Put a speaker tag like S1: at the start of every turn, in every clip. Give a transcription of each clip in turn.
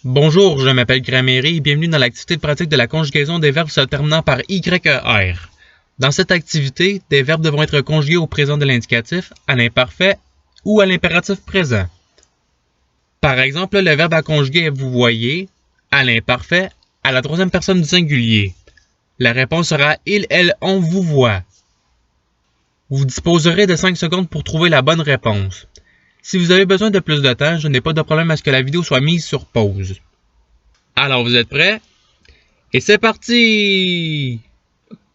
S1: Bonjour, je m'appelle Grammaire et bienvenue dans l'activité de pratique de la conjugaison des verbes se terminant par YER. Dans cette activité, des verbes devront être conjugués au présent de l'indicatif, à l'imparfait ou à l'impératif présent. Par exemple, le verbe à conjuguer est vous voyez, à l'imparfait, à la troisième personne du singulier. La réponse sera il, elle, on vous voit. Vous disposerez de 5 secondes pour trouver la bonne réponse. Si vous avez besoin de plus de temps, je n'ai pas de problème à ce que la vidéo soit mise sur pause. Alors, vous êtes prêts? Et c'est parti!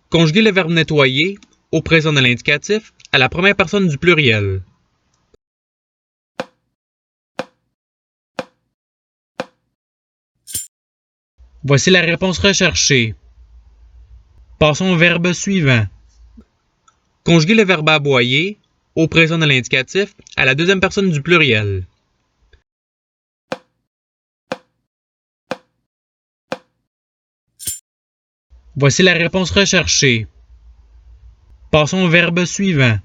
S1: Conjuguer le verbe nettoyer au présent de l'indicatif à la première personne du pluriel. Voici la réponse recherchée. Passons au verbe suivant. Conjuguer le verbe aboyer au présent de l'indicatif à la deuxième personne du pluriel. Voici la réponse recherchée. Passons au verbe suivant.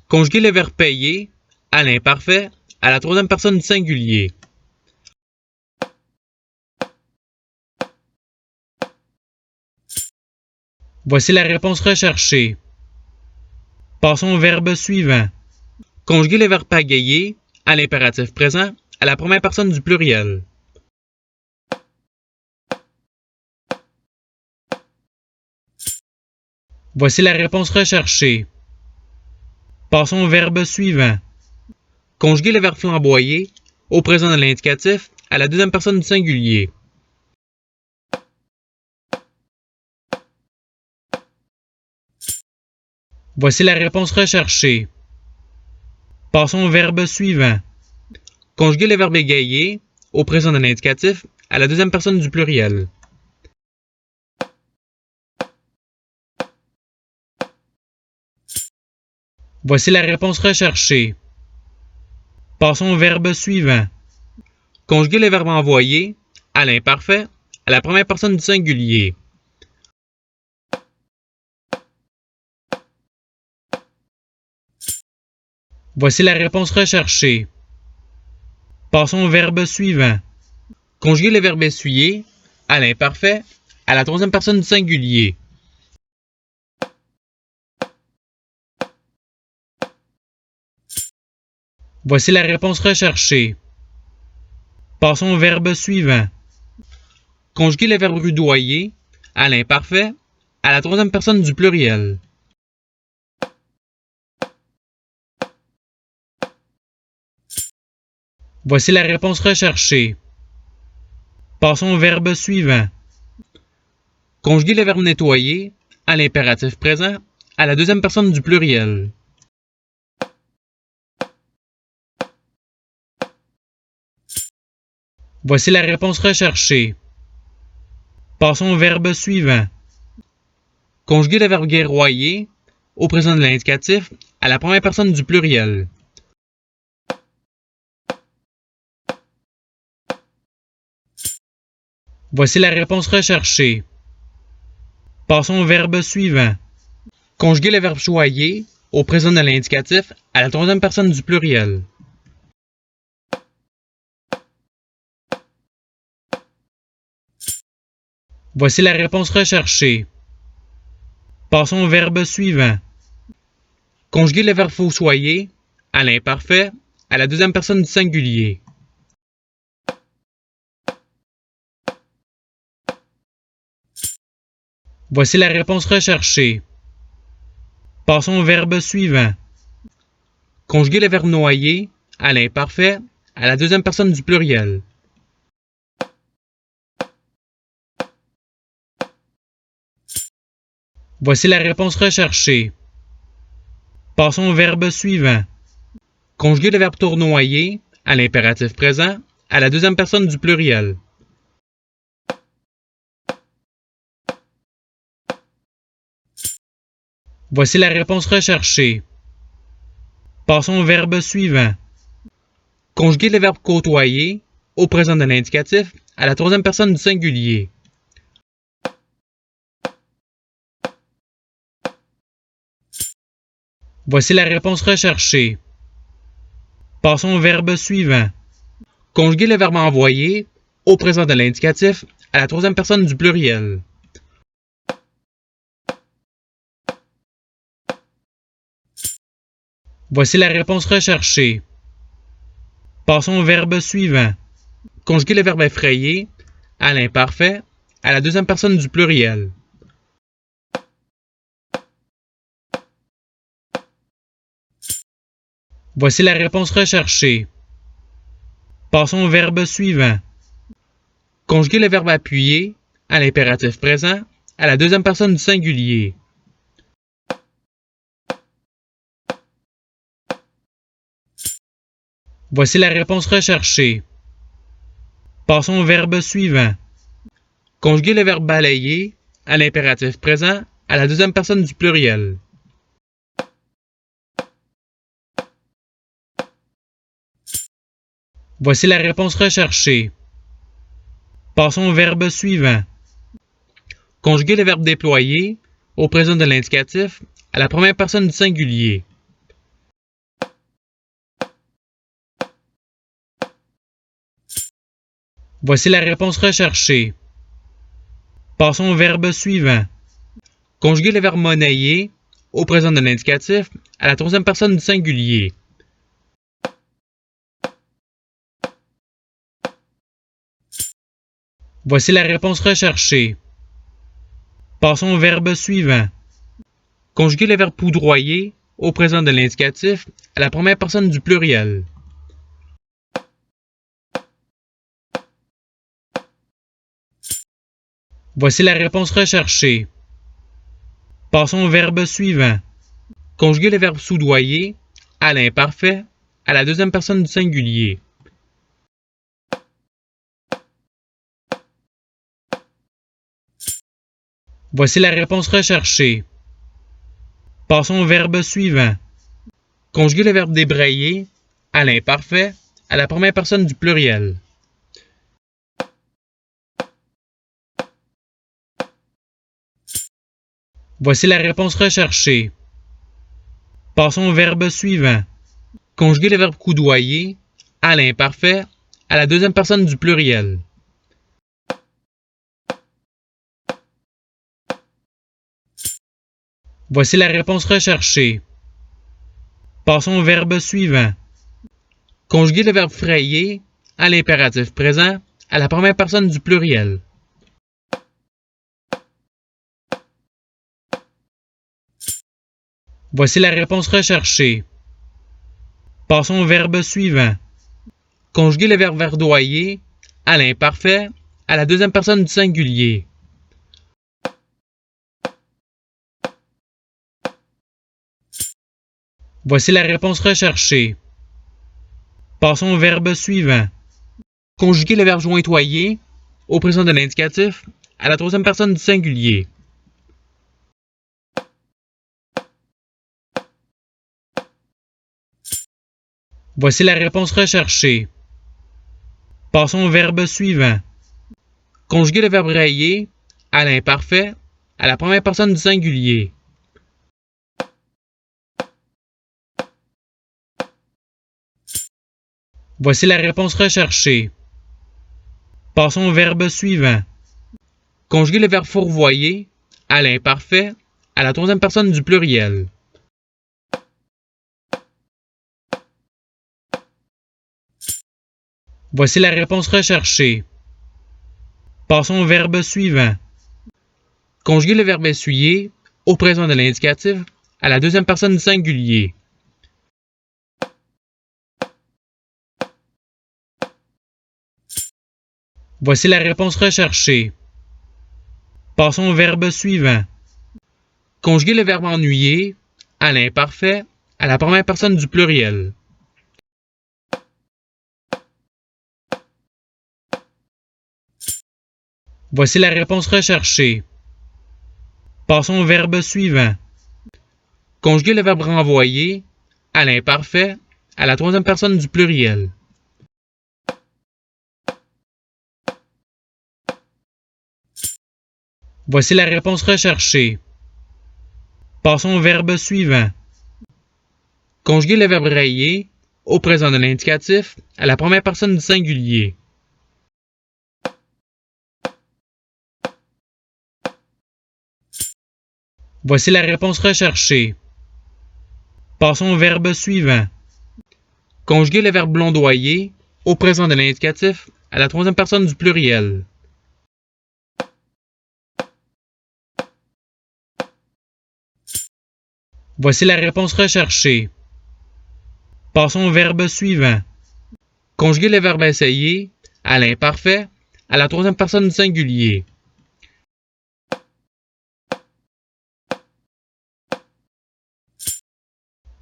S1: Conjuguer le verbe payer à l'imparfait à la troisième personne du singulier. Voici la réponse recherchée. Passons au verbe suivant. Conjuguer le verbe pagayer à l'impératif présent à la première personne du pluriel. Voici la réponse recherchée. Passons au verbe suivant. Conjuguer le verbe flamboyer au présent de l'indicatif à la deuxième personne du singulier. Voici la réponse recherchée. Passons au verbe suivant. Conjuguer le verbe égayer au présent de l'indicatif à la deuxième personne du pluriel. Voici la réponse recherchée. Passons au verbe suivant. Conjuguer le verbe envoyer à l'imparfait à la première personne du singulier. Voici la réponse recherchée. Passons au verbe suivant. Conjuguer le verbe essuyer à l'imparfait à la troisième personne du singulier. Voici la réponse recherchée. Passons au verbe suivant. Conjuguer le verbe rudoyer à l'imparfait à la troisième personne du pluriel. Voici la réponse recherchée. Passons au verbe suivant. Conjuguer le verbe nettoyer à l'impératif présent à la deuxième personne du pluriel. Voici la réponse recherchée. Passons au verbe suivant. Conjuguer le verbe guerroyer au présent de l'indicatif à la première personne du pluriel. Voici la réponse recherchée. Passons au verbe suivant. Conjuguer le verbe choyer au présent de l'indicatif à la troisième personne du pluriel. Voici la réponse recherchée. Passons au verbe suivant. Conjuguer le verbe fossoyer à l'imparfait à la deuxième personne du singulier. Voici la réponse recherchée. Passons au verbe suivant. Conjuguer le verbe noyer à l'imparfait à la deuxième personne du pluriel. Voici la réponse recherchée. Passons au verbe suivant. Conjuguer le verbe tournoyer à l'impératif présent à la deuxième personne du pluriel. Voici la réponse recherchée. Passons au verbe suivant. Conjuguer le verbe côtoyer au présent de l'indicatif à la troisième personne du singulier. Voici la réponse recherchée. Passons au verbe suivant. Conjuguer le verbe envoyer au présent de l'indicatif à la troisième personne du pluriel. Voici la réponse recherchée. Passons au verbe suivant. Conjuguer le verbe effrayer à l'imparfait à la deuxième personne du pluriel. Voici la réponse recherchée. Passons au verbe suivant. Conjuguer le verbe appuyer à l'impératif présent à la deuxième personne du singulier. Voici la réponse recherchée. Passons au verbe suivant. Conjuguer le verbe balayer à l'impératif présent à la deuxième personne du pluriel. Voici la réponse recherchée. Passons au verbe suivant. Conjuguer le verbe déployer au présent de l'indicatif à la première personne du singulier. Voici la réponse recherchée. Passons au verbe suivant. Conjuguer le verbe monnayer au présent de l'indicatif à la troisième personne du singulier. Voici la réponse recherchée. Passons au verbe suivant. Conjuguer le verbe poudroyer au présent de l'indicatif à la première personne du pluriel. Voici la réponse recherchée. Passons au verbe suivant. Conjuguer le verbe soudoyer à l'imparfait à la deuxième personne du singulier. Voici la réponse recherchée. Passons au verbe suivant. Conjuguer le verbe débrayer à l'imparfait à la première personne du pluriel. Voici la réponse recherchée. Passons au verbe suivant. Conjuguer le verbe coudoyer à l'imparfait à la deuxième personne du pluriel. Voici la réponse recherchée. Passons au verbe suivant. Conjuguer le verbe frayer à l'impératif présent à la première personne du pluriel. Voici la réponse recherchée. Passons au verbe suivant. Conjuguer le verbe verdoyer à l'imparfait à la deuxième personne du singulier. Voici la réponse recherchée. Passons au verbe suivant. Conjuguer le verbe jointoyer au présent de l'indicatif à la troisième personne du singulier. Voici la réponse recherchée. Passons au verbe suivant. Conjuguer le verbe rayer à l'imparfait à la première personne du singulier. Voici la réponse recherchée. Passons au verbe suivant. Conjuguer le verbe fourvoyer à l'imparfait à la troisième personne du pluriel. Voici la réponse recherchée. Passons au verbe suivant. Conjuguer le verbe essuyer au présent de l'indicatif à la deuxième personne du singulier. Voici la réponse recherchée. Passons au verbe suivant. Conjuguer le verbe ennuyer à l'imparfait à la première personne du pluriel. Voici la réponse recherchée. Passons au verbe suivant. Conjuguer le verbe renvoyer à l'imparfait à la troisième personne du pluriel. Voici la réponse recherchée. Passons au verbe suivant. Conjuguer le verbe rayer au présent de l'indicatif à la première personne du singulier. Voici la réponse recherchée. Passons au verbe suivant. Conjuguer le verbe blondoyer au présent de l'indicatif à la troisième personne du pluriel. Voici la réponse recherchée. Passons au verbe suivant. Conjuguer le verbe essayer à l'imparfait à la troisième personne du singulier.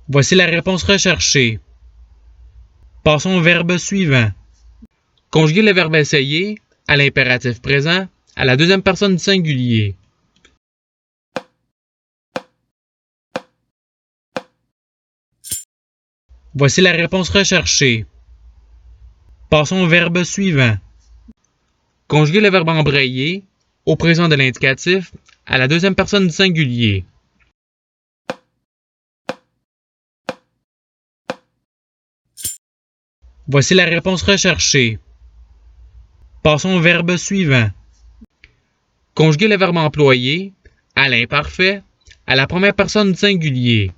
S1: Voici la réponse recherchée. Passons au verbe suivant. Conjuguer le verbe essayer à l'impératif présent à la deuxième personne du singulier. Voici la réponse recherchée. Passons au verbe suivant. Conjuguer le verbe embrayer au présent de l'indicatif à la deuxième personne du singulier. Voici la réponse recherchée. Passons au verbe suivant. Conjuguer le verbe employer à l'imparfait à la première personne du singulier.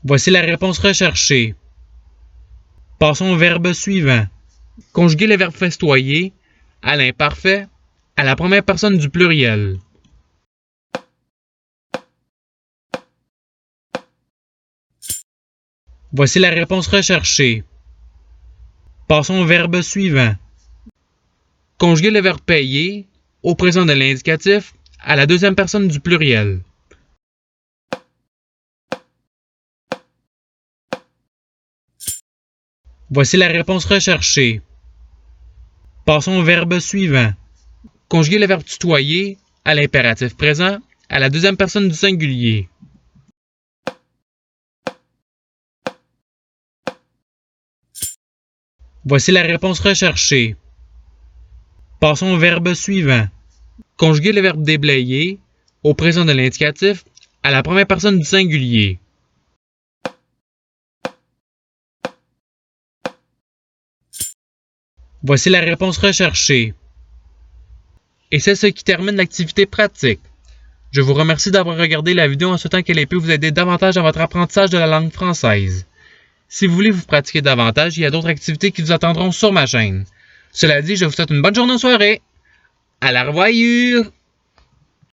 S1: Voici la réponse recherchée. Passons au verbe suivant. Conjuguer le verbe festoyer à l'imparfait à la première personne du pluriel. Voici la réponse recherchée. Passons au verbe suivant. Conjuguer le verbe payer au présent de l'indicatif à la deuxième personne du pluriel. Voici la réponse recherchée. Passons au verbe suivant. Conjuguer le verbe tutoyer à l'impératif présent à la deuxième personne du singulier. Voici la réponse recherchée. Passons au verbe suivant. Conjuguer le verbe déblayer au présent de l'indicatif à la première personne du singulier. Voici la réponse recherchée. Et c'est ce qui termine l'activité pratique. Je vous remercie d'avoir regardé la vidéo en souhaitant qu'elle ait pu vous aider davantage dans votre apprentissage de la langue française. Si vous voulez vous pratiquer davantage, il y a d'autres activités qui vous attendront sur ma chaîne. Cela dit, je vous souhaite une bonne journée ou soirée. À la revoyure!